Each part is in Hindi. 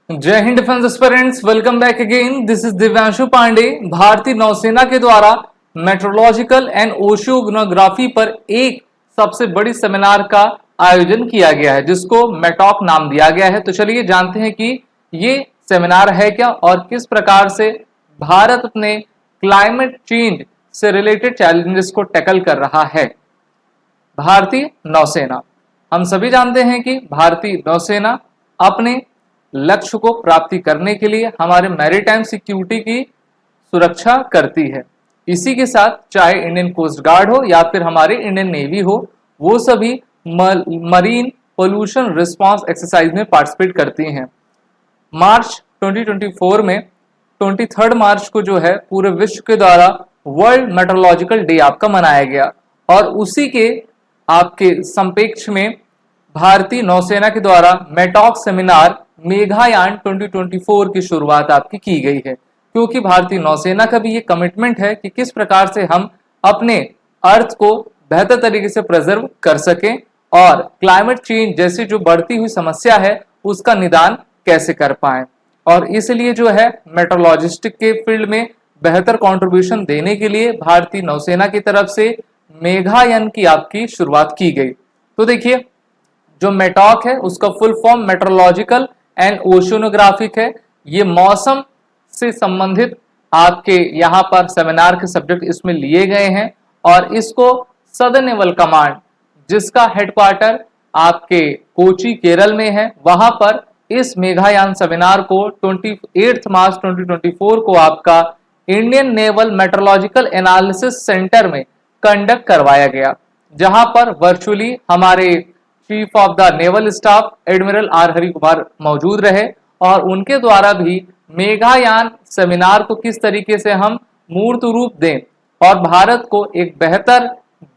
जय हिंद defence aspirants, welcome back again. This is Divyanshu Pandey. भारतीय नौसेना के द्वारा मेट्रोलॉजिकल एंड ओशियोग्राफी पर एक सबसे बड़ी सेमिनार का आयोजन किया गया है, जिसको मेटॉक नाम दिया गया है। तो चलिए जानते हैं कि ये सेमिनार है क्या और किस प्रकार से भारत अपने क्लाइमेट चेंज से रिलेटेड चैलेंजेस को टैकल कर रहा है। भारतीय नौसेना, हम सभी जानते हैं कि भारतीय नौसेना अपने लक्ष्य को प्राप्ति करने के लिए हमारे मैरीटाइम सिक्योरिटी की सुरक्षा करती है। इसी के साथ चाहे इंडियन कोस्ट गार्ड हो या फिर हमारी इंडियन नेवी हो, वो सभी मरीन पोल्यूशन रिस्पांस एक्सरसाइज में पार्टिसिपेट करती हैं। मार्च 2024 में 23 मार्च को जो है पूरे विश्व के द्वारा वर्ल्ड मेट्रोलॉजिकल डे आपका मनाया गया, और उसी के आपके संपेक्ष में भारतीय नौसेना के द्वारा मेटॉक सेमिनार मेघायान 2024 की शुरुआत आपकी की गई है, क्योंकि भारतीय नौसेना का भी ये कमिटमेंट है कि किस प्रकार से हम अपने अर्थ को बेहतर तरीके से प्रिजर्व कर सकें और क्लाइमेट चेंज जैसी जो बढ़ती हुई समस्या है उसका निदान कैसे कर पाएं। और इसलिए जो है मेट्रोलॉजिस्टिक के फील्ड में बेहतर कंट्रीब्यूशन देने के लिए भारतीय नौसेना की तरफ से मेघायन की आपकी शुरुआत की गई। तो देखिए, जो मेटॉक है उसका फुल फॉर्म मेट्रोलॉजिकल एंड ओशियोनोग्राफिक है। ये मौसम से संबंधित आपके यहाँ पर सेमिनार के सब्जेक्ट इसमें लिए गए हैं, और इसको सदर्न नेवल कमांड, जिसका हेडक्वार्टर आपके कोची केरल में है, वहां पर इस मेघायान सेमिनार को 28 मार्च 2024 को आपका Indian naval meteorological analysis centre में कंडक्ट करवाया गया, जहां पर वर्चुअली हमारे chief of the naval staff admiral R Hari Kumar मौजूद रहे, और उनके द्वारा भी मेघायान सेमिनार को किस तरीके से हम मूर्त रूप दें और भारत को एक बेहतर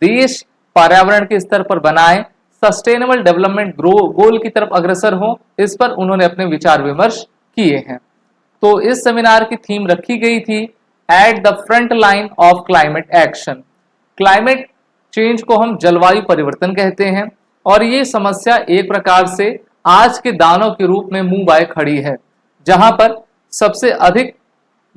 देश पर्यावरण के स्तर पर बनाएं, सस्टेनेबल डेवलपमेंट गोल की तरफ अग्रसर हो, इस पर उन्होंने अपने विचार विमर्श किए हैं। तो इस सेमिनार की थीम रखी गई थी at the front line of climate action. Climate change को हम जलवायु परिवर्तन कहते हैं, और ये समस्या एक प्रकार से आज के दानव के रूप में मुंह बाए खड़ी है, जहां पर सबसे अधिक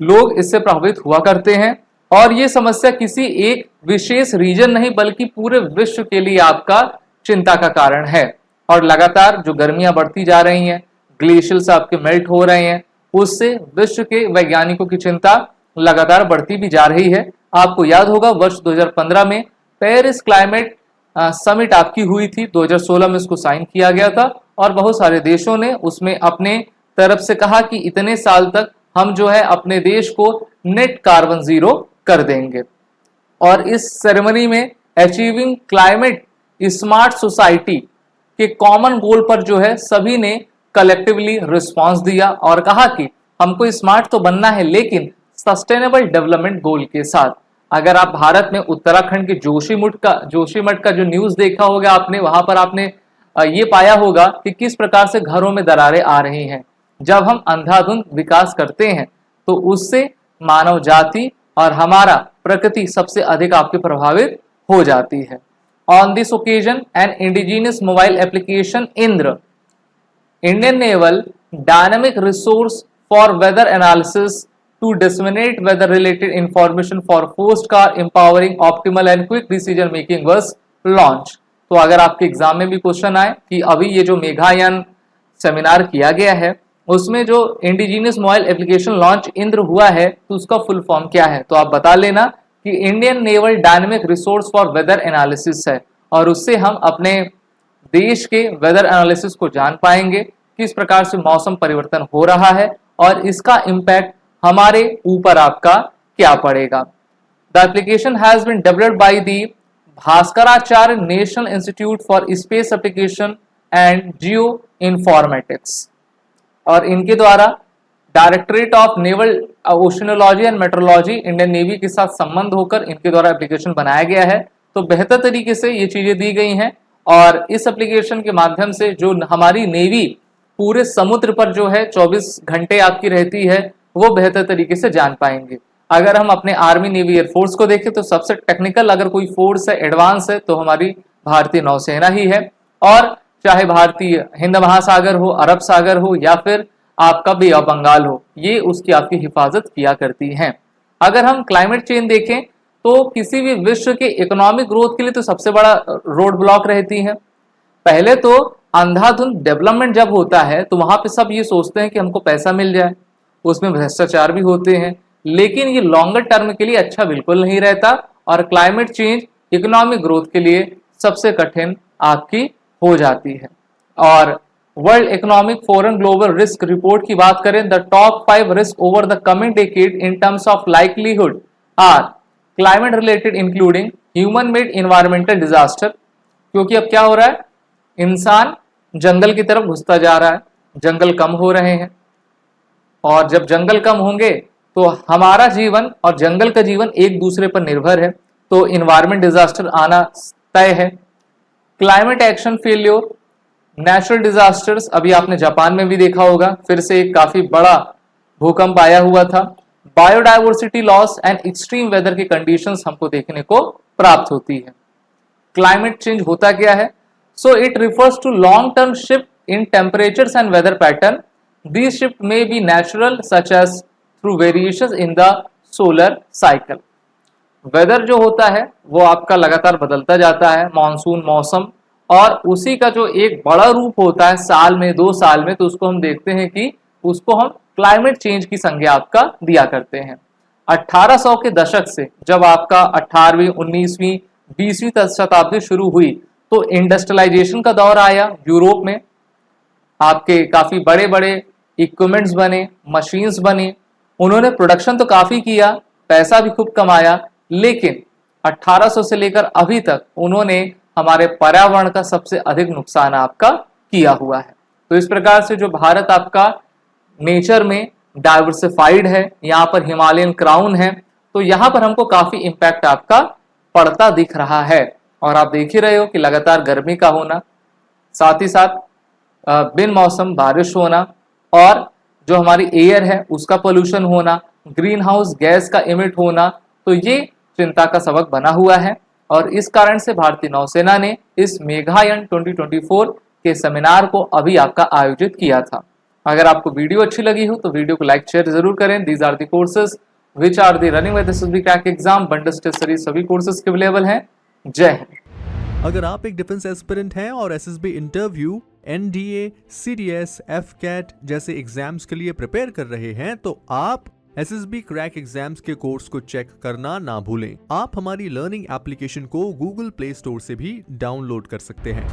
लोग इससे प्रभावित हुआ करते हैं। और ये समस्या किसी एक विशेष रीजन नहीं बल्कि पूरे विश्व के लिए आपका चिंता का कारण है। और लगातार जो गर्मियां बढ़ती जा रही हैं, ग्लेशियर्स आपके मेल्ट हो रहे हैं, उससे विश्व के वैज्ञानिकों की चिंता लगातार बढ़ती भी जा रही है। आपको याद होगा वर्ष 2015 में पेरिस क्लाइमेट समिट आपकी हुई थी, 2016 में इसको साइन किया गया था, और बहुत सारे देशों ने उसमें अपने तरफ से कहा कि इतने साल तक हम जो है अपने देश को नेट कार्बन जीरो कर देंगे। और इस सेरेमनी में अचीविंग क्लाइमेट स्मार्ट सोसाइटी के कॉमन गोल पर जो है सभी ने कलेक्टिवली रिस्पांस दिया और कहा कि हमको स्मार्ट तो बनना है, लेकिन सस्टेनेबल डेवलपमेंट गोल के साथ। अगर आप भारत में उत्तराखंड के जोशीमठ का जो न्यूज देखा होगा आपने, वहां पर आपने ये पाया होगा कि किस प्रकार से घरों में दरारें आ रही हैं। जब हम अंधाधुंध विकास करते हैं तो उससे मानव जाति और हमारा प्रकृति सबसे अधिक आपके प्रभावित हो जाती है। On this occasion an indigenous mobile application Indra, Indian Naval Dynamic Resource for Weather Analysis to disseminate weather-related information for forced car empowering optimal and quick decision making was launched। तो अगर आपके एग्जाम में भी क्वेश्चन आए कि अभी ये जो मेघायान सेमिनार किया गया है उसमें जो indigenous mobile application launch Indra हुआ है, तो उसका फुल फॉर्म क्या है, तो आप बता लेना कि Indian naval dynamic resource for weather analysis है। और उससे हम अपने देश के वेदर एनालिसिस को जान पाएंगे, किस प्रकार से मौसम परिवर्तन हो रहा है और इसका इम्पैक्ट हमारे ऊपर आपका क्या पड़ेगा। The application has been developed by the Bhaskaracharya national institute for space application and geoinformatics, और इनके द्वारा directorate of naval oceanology and meteorology Indian navy के साथ संबंध होकर इनके द्वारा एप्लीकेशन बनाया गया है। तो बेहतर तरीके से ये चीजें दी गई हैं, और इस एप्लीकेशन के माध्यम से जो हमारी नेवी पूरे समुद्र पर जो है 24 घंटे आपकी रहती है, वो बेहतर तरीके से जान पाएंगे। अगर हम अपने आर्मी नेवी एयरफोर्स को देखें तो सबसे टेक्निकल अगर कोई फोर्स है, एडवांस है, तो हमारी भारतीय नौसेना ही है। और चाहे भारतीय हिंद महासागर हो, अरब सागर हो, या फिर आपका बे ऑफ बंगाल हो, ये उसकी आपकी हिफाजत किया करती हैं। अगर हम क्लाइमेट चेंज देखें तो किसी भी विश्व के इकोनॉमिक ग्रोथ के लिए तो सबसे बड़ा रोड ब्लॉक रहती है। पहले तो अंधाधुंध डेवलपमेंट जब होता है तो वहां पे सब ये सोचते हैं कि हमको पैसा मिल जाए, उसमें भ्रष्टाचार भी होते हैं, लेकिन ये लॉन्गर टर्म के लिए अच्छा बिल्कुल नहीं रहता और क्लाइमेट चेंज इकोनॉमिक ग्रोथ के लिए सबसे कठिन आपकी हो जाती है। और world economic forum global risk report की बात करें, the top 5 risk over the coming decade in terms of livelihood are climate related including human made environmental disaster, क्योंकि अब क्या हो रहा है, इंसान जंगल की तरफ घुसता जा रहा है, जंगल कम हो रहे हैं और जब जंगल कम होंगे तो हमारा जीवन और जंगल का जीवन एक दूसरे पर निर्भर है, तो इन्वायरमेंट डिजास्टर आना तय है। Climate action failure, natural disasters, अभी आपने जापान में भी देखा होगा, फिर से एक काफी बड़ा भूकंप आया हुआ था। Biodiversity loss and extreme weather की कंडीशंस हमको देखने को प्राप्त होती है। क्लाइमेट चेंज होता क्या है? So it refers to long term shift in temperatures and weather pattern. These shift may be natural such as through variations in the solar cycle. Weather जो होता है वो आपका लगातार बदलता जाता है, मानसून मौसम, और उसी का जो एक बड़ा रूप होता है साल में 2 साल में, तो उसको हम देखते हैं कि उसको हम क्लाइमेट चेंज की संज्ञा आपका दिया करते हैं। 1800 के दशक से जब आपका 18वीं 19वीं 20वीं शताब्दी शुरू हुई तो इंडस्ट्रियलाइजेशन का दौर आया। यूरोप में आपके काफी बड़े बड़े इक्विपमेंट्स बने, मशीन्स बनी, उन्होंने प्रोडक्शन तो काफी किया, पैसा भी खूब कमाया, लेकिन 1800 से लेकर अभी तक उन्होंने हमारे पर्यावरण का सबसे अधिक नुकसान आपका किया हुआ है। तो इस प्रकार से जो भारत आपका नेचर में डाइवर्सिफाइड है, यहाँ पर हिमालयन क्राउन है, तो यहाँ पर हमको काफी इम्पैक्ट आपका पड़ता दिख रहा है। और आप देख ही रहे हो कि लगातार गर्मी का होना, साथ ही साथ बिन मौसम बारिश होना, और जो हमारी एयर है उसका पोल्यूशन होना, ग्रीन हाउस गैस का इमिट होना, तो ये चिंता का सबक बना हुआ है। और इस कारण से भारतीय नौसेना ने इस मेघायन 2024 के सेमिनार को अभी आपका आयोजित किया था। अगर आपको वीडियो अच्छी लगी हो तो वीडियो को लाइक शेयर जरूर करें। These are the courses which are the running with SSB crack exam, bundle test series, सभी कोर्सेज अवेलेबल हैं। जय हिंद। अगर आप एक डिफेंस एस्पिरेंट हैं और SSB interview, NDA, CDS, AFCAT जैसे एग्जाम्स के लिए प्रिपेयर कर रहे हैं तो आप एसएसबी क्रैक एग्जाम्स के कोर्स को चेक करना ना भूलें। आप हमारी लर्निंग एप्लीकेशन को गूगल प्ले स्टोर से भी डाउनलोड कर सकते हैं।